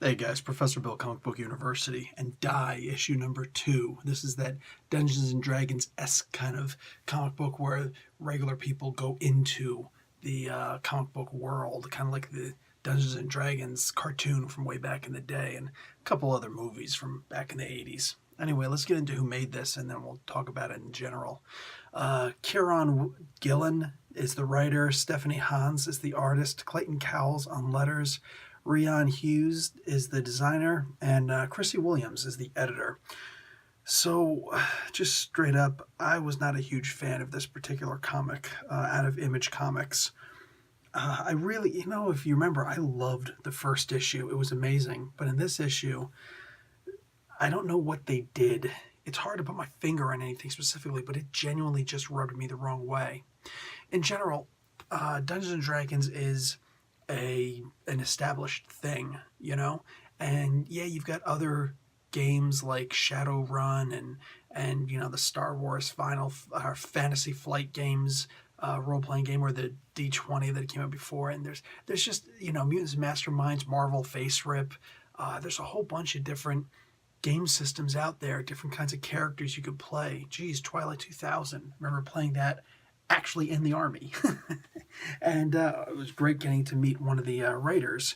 Hey guys, Professor Bill, Comic Book University, and Die, issue number 2. This is that Dungeons and Dragons-esque kind of comic book where regular people go into the comic book world, kind of like the Dungeons and Dragons cartoon from way back in the day, and a couple other movies from back in the 80s. Anyway, let's get into who made this, and then we'll talk about it in general. Kieron Gillen is the writer, Stephanie Hans is the artist, Clayton Cowles on letters, Rian Hughes is the designer, and Chrissy Williams is the editor. So, just straight up, I was not a huge fan of this particular comic out of Image Comics. I really, if you remember, I loved the first issue. It was amazing. But in this issue, I don't know what they did. It's hard to put my finger on anything specifically, but it genuinely just rubbed me the wrong way. In general, Dungeons & Dragons is an established thing, and yeah, you've got other games like Shadowrun and the Star Wars Fantasy Flight games, role-playing game, or the D20 that came out before, and there's just Mutants Masterminds, Marvel Face Rip. There's a whole bunch of different game systems out there, different kinds of characters you could play. Geez, Twilight 2000, I remember playing that actually in the army. And it was great getting to meet one of the writers.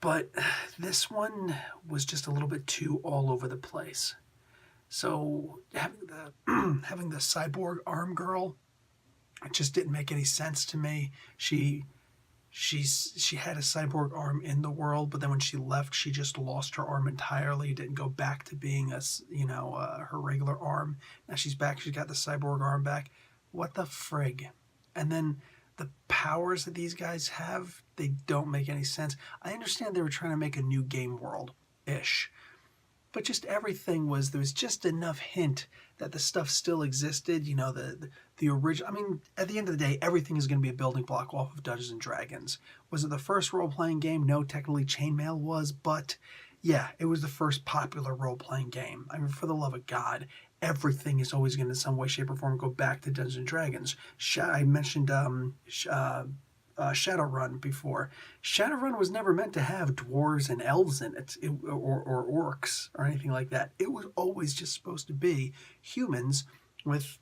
But this one was just a little bit too all over the place. So having the cyborg arm girl, it just didn't make any sense to me. She had a cyborg arm in the world, but then when she left, she just lost her arm entirely. Didn't go back to being her regular arm. Now she's back. She's got the cyborg arm back. What the frig? And then the powers that these guys have, they don't make any sense. I understand they were trying to make a new game world-ish, but just everything there was just enough hint that the stuff still existed. The original. I mean, at the end of the day, everything is going to be a building block off of Dungeons and Dragons. Was it the first role-playing game? No, technically Chainmail was, but yeah, it was the first popular role-playing game. I mean, for the love of God, everything is always going to, in some way, shape, or form, go back to Dungeons and Dragons. I mentioned Shadowrun before. Shadowrun was never meant to have dwarves and elves in it, or orcs, or anything like that. It was always just supposed to be humans with,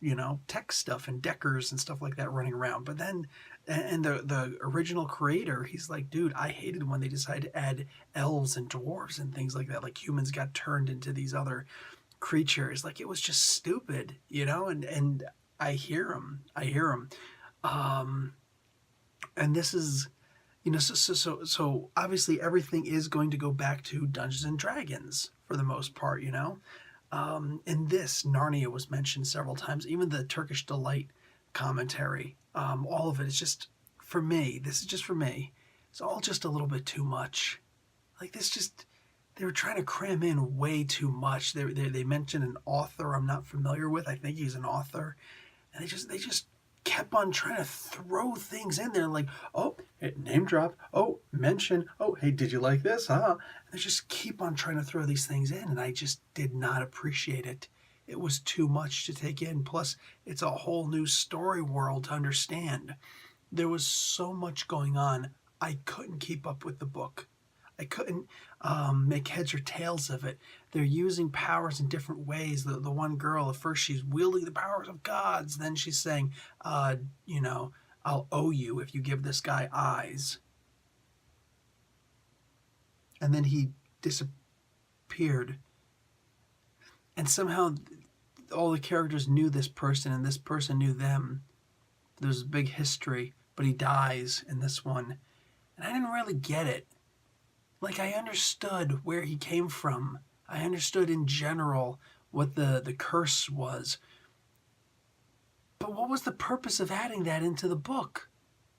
tech stuff and deckers and stuff like that running around. But then, and the original creator, he's like, dude, I hated when they decided to add elves and dwarves and things like that. Like humans got turned into these other creatures. Like, it was just stupid, and I hear him. And this is, so obviously everything is going to go back to Dungeons and Dragons for the most part, in this, Narnia was mentioned several times, even the Turkish Delight commentary, all of it is just, for me, this is just for me, it's all just a little bit too much. Like, they were trying to cram in way too much. They mentioned an author I'm not familiar with. I think he's an author. And they just kept on trying to throw things in there, like, oh, hey, name drop, oh, mention, oh, hey, did you like this? And they just keep on trying to throw these things in, and I just did not appreciate it. It was too much to take in. Plus, it's a whole new story world to understand. There was so much going on, I couldn't keep up with the book. I couldn't make heads or tails of it. They're using powers in different ways. The one girl, at first she's wielding the powers of gods. Then she's saying, I'll owe you if you give this guy eyes. And then he disappeared. And somehow all the characters knew this person and this person knew them. There's a big history, but he dies in this one. And I didn't really get it. Like, I understood where he came from. I understood in general what the curse was. But what was the purpose of adding that into the book?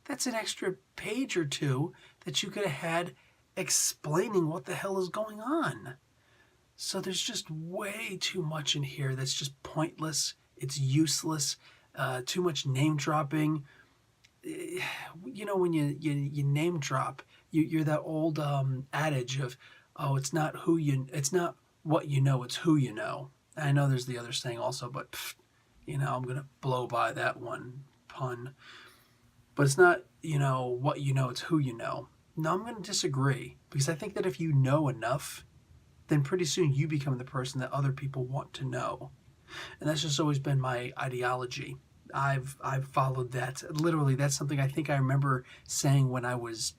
That's an extra page or two that you could have had explaining what the hell is going on. So there's just way too much in here that's just pointless. It's useless. Too much name dropping. When you name drop, you're that old adage of, oh, it's not what you know, it's who you know. I know there's the other saying also, but I'm gonna blow by that one pun. But it's not what you know, it's who you know. No, I'm going to disagree, because I think that if you know enough, then pretty soon you become the person that other people want to know. And that's just always been my ideology. I've followed that. Literally, that's something I think I remember saying when I was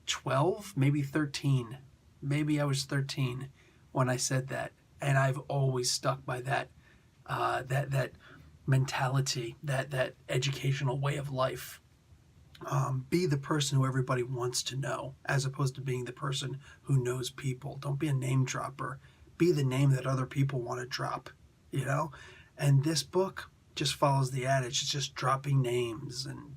12, maybe 13. Maybe I was 13 when I said that. And I've always stuck by that that mentality, that educational way of life. Be the person who everybody wants to know, as opposed to being the person who knows people. Don't be a name dropper. Be the name that other people want to drop, you know? And this book just follows the adage. It's just dropping names, and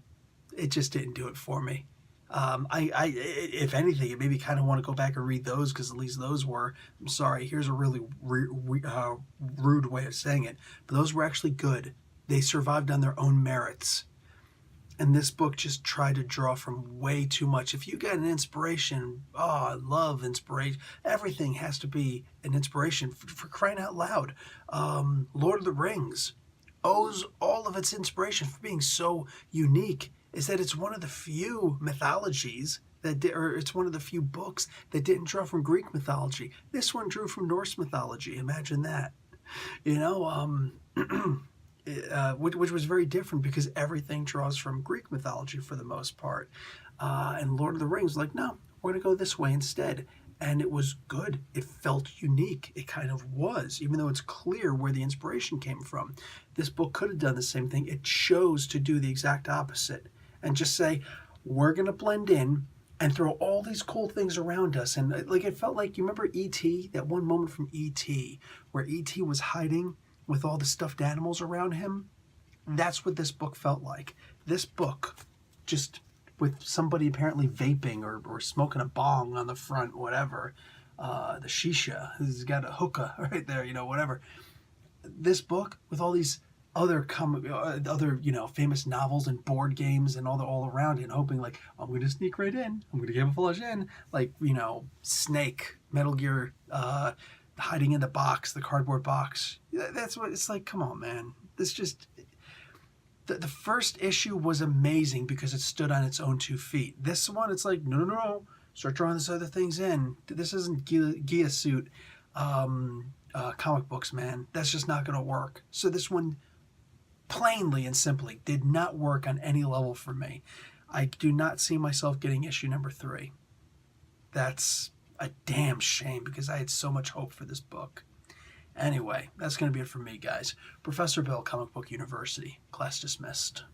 it just didn't do it for me. If anything, it made me kind of want to go back and read those, because at least those were, I'm sorry, here's a really rude way of saying it, but those were actually good. They survived on their own merits. And this book just tried to draw from way too much. If you get an inspiration, oh, I love inspiration. Everything has to be an inspiration, for crying out loud. Lord of the Rings owes all of its inspiration for being so unique, is that it's one of the few mythologies or it's one of the few books that didn't draw from Greek mythology. This one drew from Norse mythology. Imagine that. You know, which was very different, because everything draws from Greek mythology for the most part. And Lord of the Rings, like, no, we're going to go this way instead. And it was good. It felt unique. It kind of was, even though it's clear where the inspiration came from. This book could have done the same thing. It chose to do the exact opposite and just say, we're going to blend in and throw all these cool things around us. And like, it felt like, you remember E.T., that one moment from E.T., where E.T. was hiding with all the stuffed animals around him? That's what this book felt like. This book, just with somebody apparently vaping or smoking a bong on the front, whatever, the shisha, he's got a hookah right there, you know, whatever. This book with all these other famous novels and board games and all around it, and hoping like, I'm going to sneak right in, I'm going to camouflage in, like, you know, Snake, Metal Gear, hiding in the box, the cardboard box. That's what it's like. Come on, man. This just, the first issue was amazing because it stood on its own 2 feet. This one, it's like, no, start drawing these other things in. This isn't Gia suit comic books, man. That's just not going to work. So this one, plainly and simply, did not work on any level for me. I do not see myself getting issue number 3. That's a damn shame, because I had so much hope for this book. Anyway, that's going to be it for me, guys. Professor Bill, Comic Book University. Class dismissed.